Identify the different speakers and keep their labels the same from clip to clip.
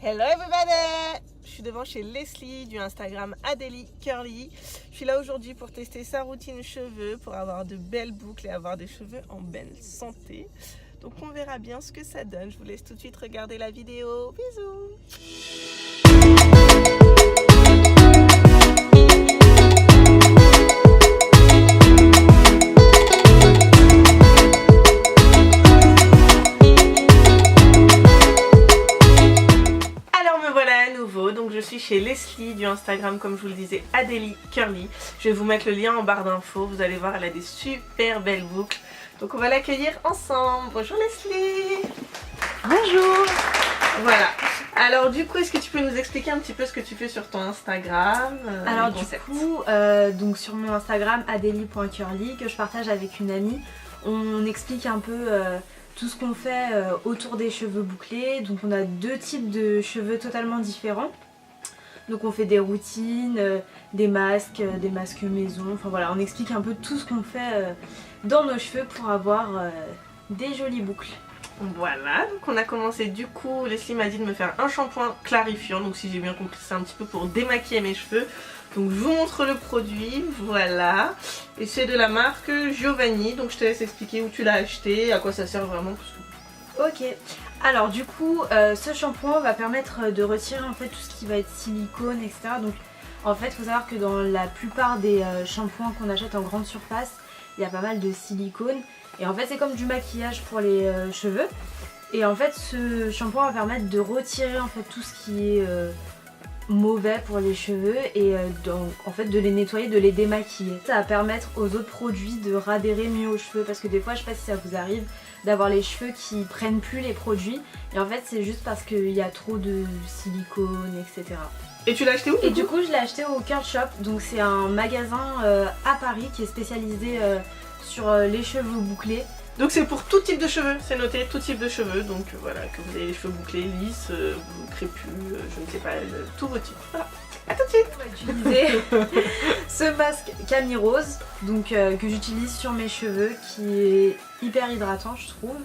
Speaker 1: Hello everybody! Je suis devant chez Leslie du Instagram Adélie Curly. Je suis là aujourd'hui pour tester sa routine cheveux pour avoir de belles boucles et avoir des cheveux en belle santé. Donc on verra bien ce que ça donne. Je vous laisse tout de suite regarder la vidéo. Bisous! Donc je suis chez Leslie du Instagram, comme je vous le disais, Adélie Curly. Je vais vous mettre le lien en barre d'infos. Vous allez voir, elle a des super belles boucles. Donc on va l'accueillir ensemble. Bonjour Leslie.
Speaker 2: Bonjour.
Speaker 1: Voilà. Alors du coup, est-ce que tu peux nous expliquer un petit peu ce que tu fais sur ton Instagram?
Speaker 2: Alors du coup, donc sur mon Instagram adélie.curly que je partage avec une amie, on explique un peu tout ce qu'on fait autour des cheveux bouclés. Donc on a deux types de cheveux totalement différents. Donc on fait des routines, des masques maison, enfin voilà, on explique un peu tout ce qu'on fait dans nos cheveux pour avoir des jolies boucles.
Speaker 1: Voilà, donc on a commencé du coup, Leslie m'a dit de me faire un shampoing clarifiant, donc si j'ai bien compris c'est un petit peu pour démaquiller mes cheveux. Donc je vous montre le produit, voilà, et c'est de la marque Giovanni, donc je te laisse expliquer où tu l'as acheté, à quoi ça sert vraiment.
Speaker 2: Ok, alors du coup ce shampoing va permettre de retirer en fait tout ce qui va être silicone, etc. Donc en fait il faut savoir que dans la plupart des shampoings qu'on achète en grande surface, il y a pas mal de silicone. Et en fait c'est comme du maquillage pour les cheveux. Et en fait ce shampoing va permettre de retirer en fait tout ce qui est mauvais pour les cheveux et en fait de les nettoyer, de les démaquiller. Ça va permettre aux autres produits de radérer mieux aux cheveux, parce que des fois je sais pas si ça vous arrive d'avoir les cheveux qui prennent plus les produits et en fait c'est juste parce qu'il y a trop de silicone, etc.
Speaker 1: Et tu l'as acheté où?
Speaker 2: Et du coup je l'ai acheté au Curl Shop, donc c'est un magasin à Paris qui est spécialisé sur les cheveux bouclés.
Speaker 1: Donc c'est pour tout type de cheveux, c'est noté tout type de cheveux, donc voilà, que vous avez les cheveux bouclés, lisses, crépus, je ne sais pas, tous vos types. Voilà, à tout de suite.
Speaker 2: On va utiliser ce masque Camille Rose, donc que j'utilise sur mes cheveux, qui est hyper hydratant je trouve.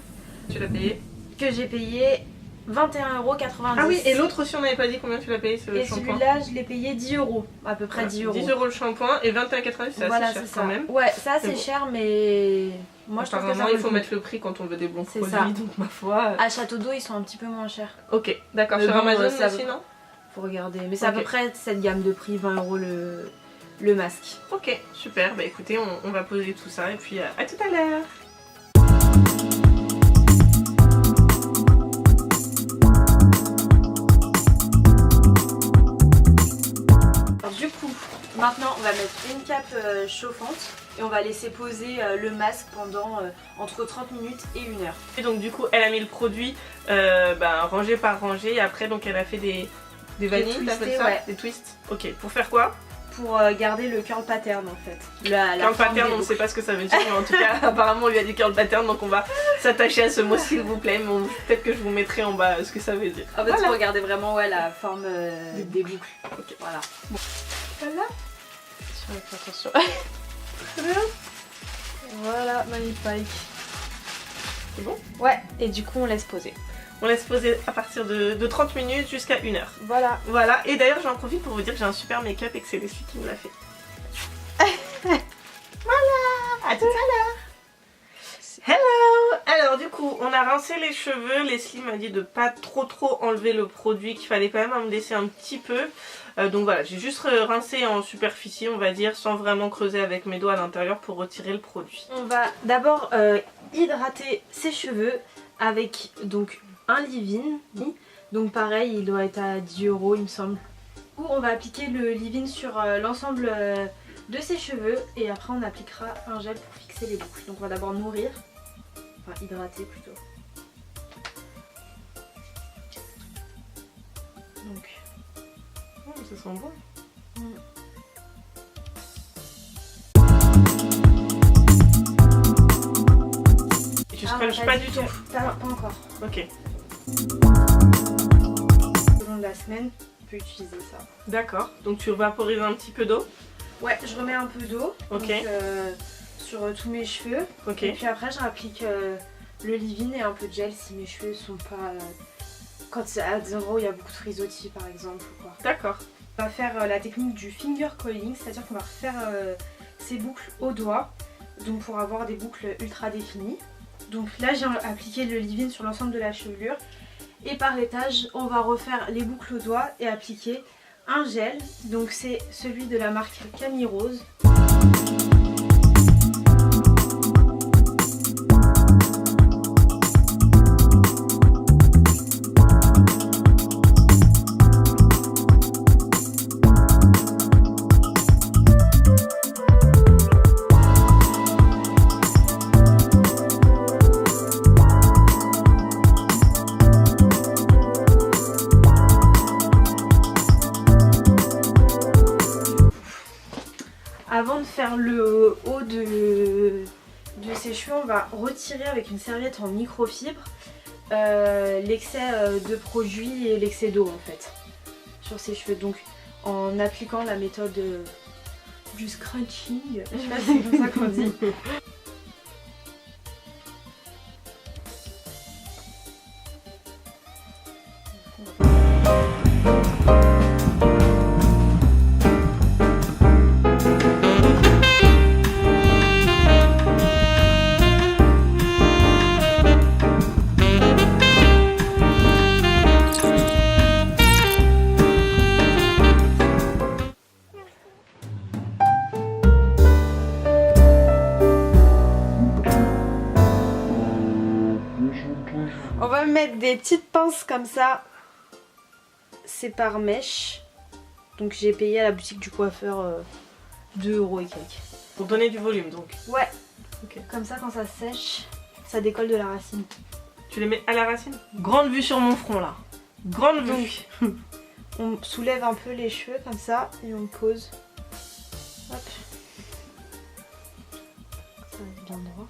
Speaker 1: Tu l'as payé?
Speaker 2: Que j'ai payé 21,90 €.
Speaker 1: Ah oui, et l'autre aussi on n'avait pas dit combien tu l'as payé ce
Speaker 2: et
Speaker 1: shampoing?
Speaker 2: celui-là je l'ai payé 10 €, à peu près voilà, 10 €.
Speaker 1: 10 € le shampoing et 21,90 €, c'est
Speaker 2: voilà,
Speaker 1: assez cher quand même.
Speaker 2: Ouais, c'est assez cher, mais moi je trouve que ça
Speaker 1: il faut mettre le prix quand on veut des bons produits,
Speaker 2: ça.
Speaker 1: donc ma foi.
Speaker 2: À Château d'Eau ils sont un petit peu moins chers.
Speaker 1: Ok, d'accord,
Speaker 2: sur
Speaker 1: bon,
Speaker 2: Amazon
Speaker 1: aussi non?
Speaker 2: Faut regarder, mais c'est à peu près cette gamme de prix, 20 € le masque.
Speaker 1: Ok, super, bah écoutez, on va poser tout ça et puis à tout à l'heure.
Speaker 2: Du coup, maintenant on va mettre une cape chauffante et on va laisser poser le masque pendant entre 30 minutes et 1 heure.
Speaker 1: Et donc du coup elle a mis le produit rangé par rangée et après donc elle a fait des vanilles, t'appelles ça?
Speaker 2: Ouais.
Speaker 1: Des twists. Ok, pour faire quoi?
Speaker 2: Pour garder le curl pattern en fait.
Speaker 1: Curl pattern, on ne sait pas ce que ça veut dire, mais en tout cas apparemment on lui a dit curl pattern, donc on va s'attacher à ce mot s'il vous plaît, mais peut-être que je vous mettrai en bas ce que ça veut dire.
Speaker 2: En fait voilà. Faut regarder vraiment la forme des boucles.
Speaker 1: Ok,
Speaker 2: voilà.
Speaker 1: Bon. Voilà.
Speaker 2: Attention.
Speaker 1: Très bien.
Speaker 2: Voilà, magnifique.
Speaker 1: C'est bon?
Speaker 2: Ouais, et du coup on laisse poser.
Speaker 1: On laisse poser à partir de 30 minutes jusqu'à 1 heure.
Speaker 2: Voilà.
Speaker 1: Voilà, et d'ailleurs j'en profite pour vous dire que j'ai un super make-up et que c'est Leslie qui me l'a fait. Voilà, à tout à l'heure. Hello. Alors du coup, on a rincé les cheveux. Leslie m'a dit de pas trop enlever le produit, qu'il fallait quand même en me laisser un petit peu. Donc voilà, j'ai juste rincé en superficie, on va dire, sans vraiment creuser avec mes doigts à l'intérieur pour retirer le produit.
Speaker 2: On va d'abord hydrater ses cheveux avec donc un leave-in. Donc pareil, il doit être à 10 € il me semble. Où on va appliquer le leave-in sur l'ensemble de ses cheveux et après on appliquera un gel pour fixer les boucles. Donc on va d'abord nourrir, enfin hydrater plutôt. Donc
Speaker 1: ça sent bon. Et tu scrunches pas du tout?
Speaker 2: Pas encore.
Speaker 1: Ok.
Speaker 2: Au long de la semaine, on peut utiliser ça.
Speaker 1: D'accord, donc tu vaporises un petit peu d'eau?
Speaker 2: Ouais, je remets un peu d'eau sur tous mes cheveux. Et puis après je rapplique le leave-in et un peu de gel si mes cheveux sont pas quand c'est à des endroits où il y a beaucoup de frisottis par exemple.
Speaker 1: D'accord.
Speaker 2: On va faire la technique du finger coiling, c'est-à-dire qu'on va refaire ces boucles au doigt, donc pour avoir des boucles ultra définies. Donc là j'ai appliqué le leave-in sur l'ensemble de la chevelure et par étage on va refaire les boucles au doigt et appliquer un gel. Donc c'est celui de la marque Camille Rose. Avant de faire le haut de ses cheveux, on va retirer avec une serviette en microfibre l'excès de produit et l'excès d'eau en fait sur ses cheveux. Donc en appliquant la méthode du scrunching, je sais pas si c'est comme ça qu'on dit. On va mettre des petites pinces comme ça, c'est par mèche. Donc j'ai payé à la boutique du coiffeur 2 € et quelques.
Speaker 1: Pour donner du volume donc.
Speaker 2: Ouais,
Speaker 1: ok.
Speaker 2: Comme ça quand ça sèche, ça décolle de la racine.
Speaker 1: Tu les mets à la racine? Grande vue sur mon front là. Grande vue.
Speaker 2: Donc, on soulève un peu les cheveux comme ça et on pose. Hop. Ça va être bien droit.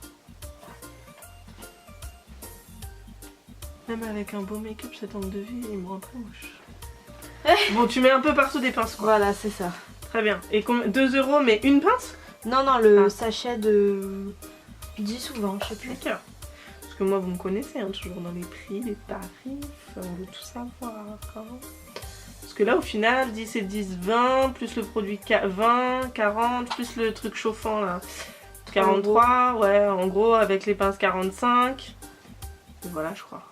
Speaker 1: Même avec un beau make-up, cet angle de vue, il me rend très moche. Bon, tu mets un peu partout des pinces quoi.
Speaker 2: Voilà, c'est ça.
Speaker 1: Très bien. Et 2 € mais une pince?
Speaker 2: Non, non, le sachet de 10 ou 20, je sais plus.
Speaker 1: D'accord. Parce que moi, vous me connaissez, hein, toujours dans les prix, les tarifs, on veut tout savoir. Hein. Parce que là, au final, 10 et 10, 20, plus le produit 20, 40, plus le truc chauffant là, 43, ouais, en gros, avec les pinces 45. Et voilà, je crois.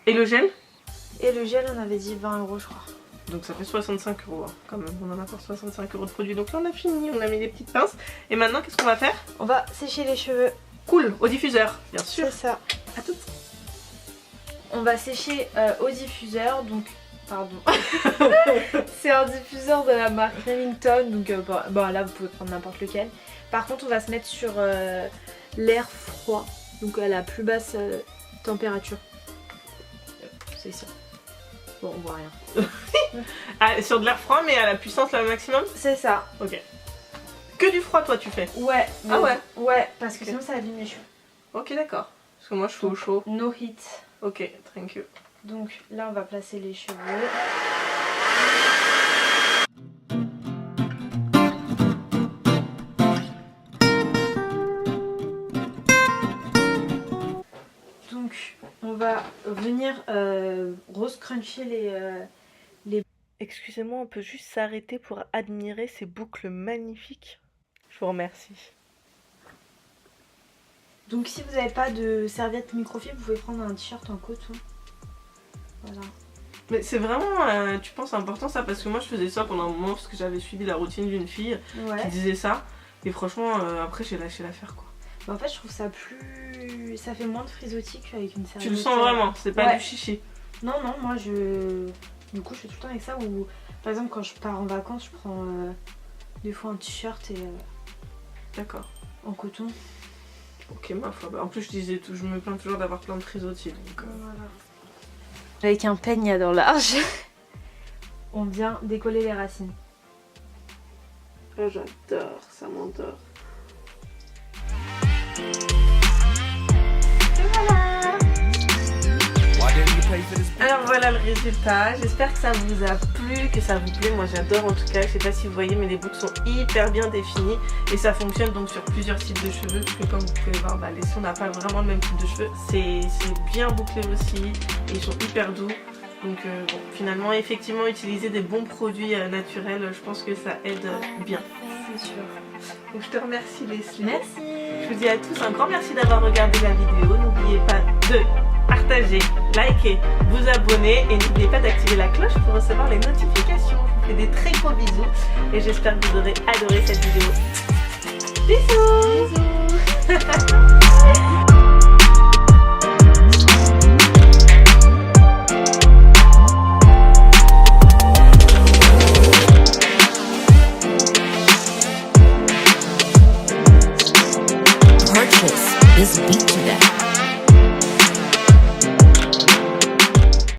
Speaker 1: Et le gel?
Speaker 2: Et le gel, on avait dit 20 € je crois.
Speaker 1: Donc ça fait 65 € hein, quand même, on en a pour 65 € de produit. Donc là on a fini, on a mis les petites pinces. Et maintenant qu'est-ce qu'on va faire?
Speaker 2: On va sécher les cheveux.
Speaker 1: Cool, au diffuseur, bien sûr.
Speaker 2: C'est ça.
Speaker 1: À toutes.
Speaker 2: On va sécher au diffuseur, donc... Pardon. C'est un diffuseur de la marque Remington, donc bon, là vous pouvez prendre n'importe lequel. Par contre on va se mettre sur l'air froid, donc à la plus basse température. C'est ça. Bon, on voit rien.
Speaker 1: Ah, sur de l'air froid mais à la puissance la maximum?
Speaker 2: C'est ça.
Speaker 1: Ok. Que du froid toi tu fais?
Speaker 2: Ouais.
Speaker 1: Ah ouais?
Speaker 2: Ouais, parce que
Speaker 1: Ok.
Speaker 2: sinon ça abîme les cheveux.
Speaker 1: Ok d'accord. Parce que moi je suis au chaud.
Speaker 2: No heat.
Speaker 1: Ok, thank you.
Speaker 2: Donc là on va placer les cheveux. Donc on va venir re-scruncher les...
Speaker 1: Excusez-moi, on peut juste s'arrêter pour admirer ces boucles magnifiques. Je vous remercie.
Speaker 2: Donc si vous n'avez pas de serviette microfibre, vous pouvez prendre un t-shirt en coton. Voilà.
Speaker 1: Mais c'est vraiment, tu penses, important ça? Parce que moi je faisais ça pendant un moment parce que j'avais suivi la routine d'une fille qui disait ça. Et franchement, après j'ai lâché l'affaire quoi.
Speaker 2: Mais en fait je trouve ça plus... Ça fait moins de frisottis qu'avec une serviette.
Speaker 1: Tu le sens vraiment, c'est pas du chichi.
Speaker 2: Non, non, moi je... Du coup je fais tout le temps avec ça ou... Par exemple quand je pars en vacances, je prends des fois un t-shirt et...
Speaker 1: D'accord.
Speaker 2: En coton.
Speaker 1: Ok, ma foi. Bah, en plus, je me plains toujours d'avoir plein de frisottis. Donc,
Speaker 2: voilà. Avec un peigne dans l'arche, on vient décoller les racines.
Speaker 1: Oh, j'adore, ça m'endort. Alors voilà le résultat, j'espère que ça vous a plu, que ça vous plaît, moi j'adore en tout cas, je sais pas si vous voyez mais les boucles sont hyper bien définies et ça fonctionne donc sur plusieurs types de cheveux parce que comme vous pouvez voir, les sons n'a pas vraiment le même type de cheveux, c'est bien bouclé aussi et ils sont hyper doux, Donc bon, finalement, effectivement, utiliser des bons produits naturels, je pense que ça aide bien.
Speaker 2: C'est sûr.
Speaker 1: Donc je te remercie Leslie.
Speaker 2: Merci.
Speaker 1: Je vous dis à tous un grand merci d'avoir regardé la vidéo. N'oubliez pas de partager, liker, vous abonner et n'oubliez pas d'activer la cloche pour recevoir les notifications. Je vous fais des très gros bisous et j'espère que vous aurez adoré cette vidéo. Bisous.
Speaker 2: Bisous.